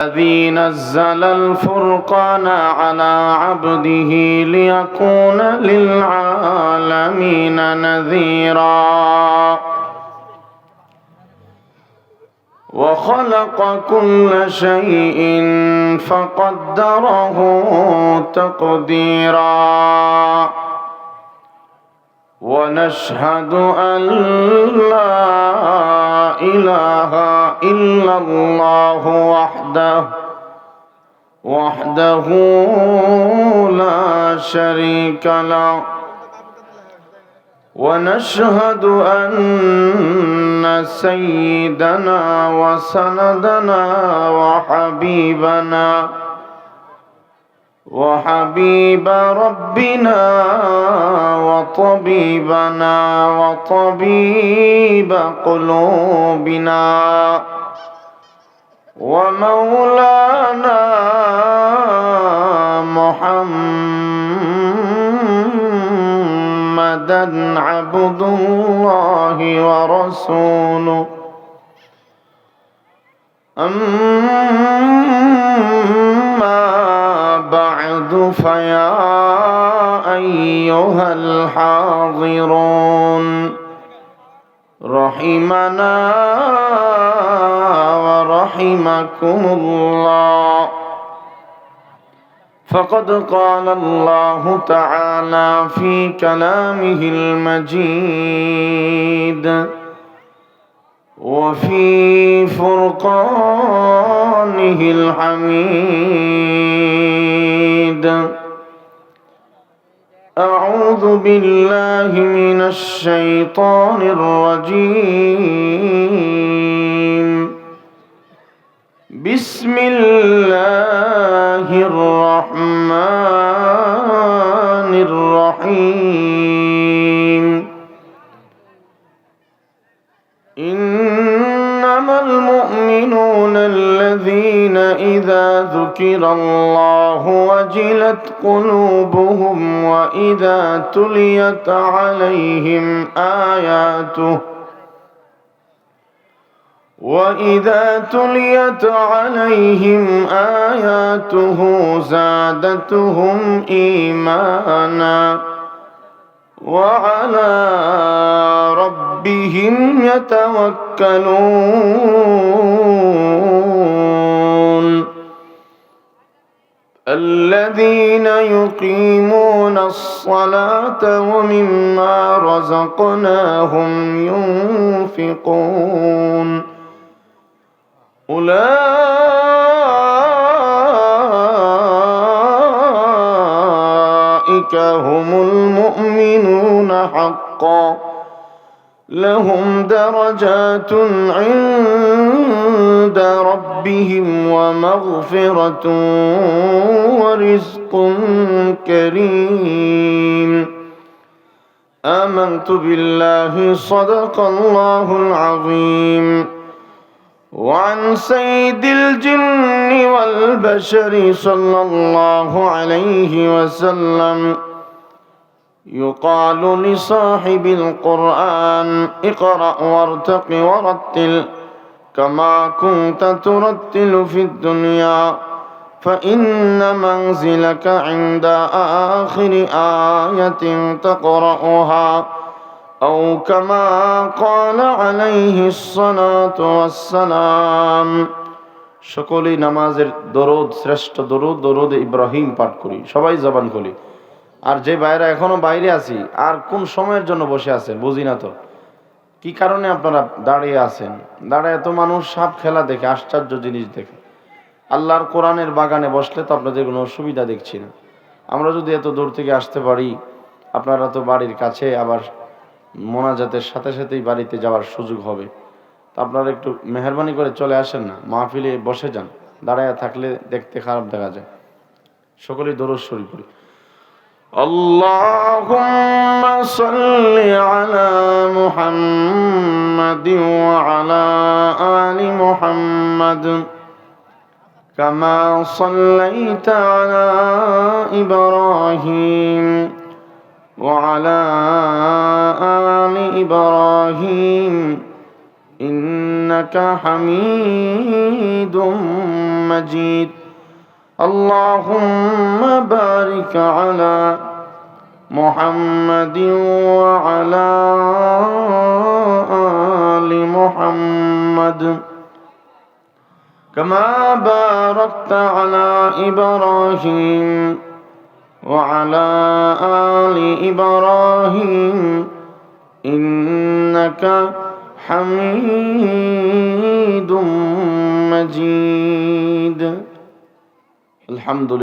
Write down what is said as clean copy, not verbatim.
الذي نزل الفرقان على عبده ليكون للعالمين نذيرا وخلق كل شيء فقدره تقديرا ونشهد أن لا إله إلا الله وحده لا شريك له ونشهد أن سيدنا وسندنا وحبيب ربنا وطبيبنا وطبيب قلوبنا ومولانا محمدا عبد الله ورسوله أما بعد فيا أيها الحاضرون رحمنا ورحمكم الله فقد قال الله تعالى في كلامه المجيد وفي فرقانه الحميد أعوذ بالله من الشيطان الرجيم بسم الله الرحمن الرحيم إنما المؤمنون الذين إذا ذكر الله وجلت قلوبهم وإذا تليت عليهم آياته زادتهم إيمانا وعلى ربهم يتوكلون الذين يقيمون الصلاة ومما رزقناهم ينفقون أولئك هم المؤمنون حقا لهم درجات عند ربهم ومغفرة ورزق كريم آمنت بالله صدق الله العظيم وعن سيد الجن والبشر صلى الله عليه وسلم يقال لصاحب القرآن اقرأ وارتق ورتل كما كنت ترتل في الدنيا فإن منزلك عند آخر آية تقرأها أو كما قال عليه الصلاة والسلام সকলেই নামাজের দরুদ শ্রেষ্ঠ দরুদ ইব্রাহিম পাঠ করি সবাই জবান খুলি আর যে বাইরে এখনো বাইরে আছি আর কোন সময়ের জন্য বসে আছেন বুঝি না তো কি কারণে আপনারা দাঁড়িয়ে আছেন দাঁড়ায় এত মানুষ সাপ খেলা দেখে আশ্চর্য জিনিস দেখে আল্লাহর কোরআনের বাগানে বসলে তো আপনাদের কোনো অসুবিধা দেখছি না আমরা যদি এত দূর থেকে আসতে পারি আপনারা তো বাড়ির কাছে আবার মোনাজাতের সাথে সাথেই বাড়িতে যাওয়ার সুযোগ হবে তো আপনারা একটু মেহেরবানি করে চলে আসেন না মাহফিলে বসে যান দাঁড়ায় থাকলে দেখতে খারাপ দেখা যায় সকলেই দরুদ শরীফ পড়ি اللهم صل على محمد وعلى آل محمد كما صليت على إبراهيم وعلى آل إبراهيم إنك حميد مجيد اللهم بارك على محمد وعلى آل محمد كما باركت على إبراهيم وعلى آل إبراهيم إنك حميد مجيد الحمد لله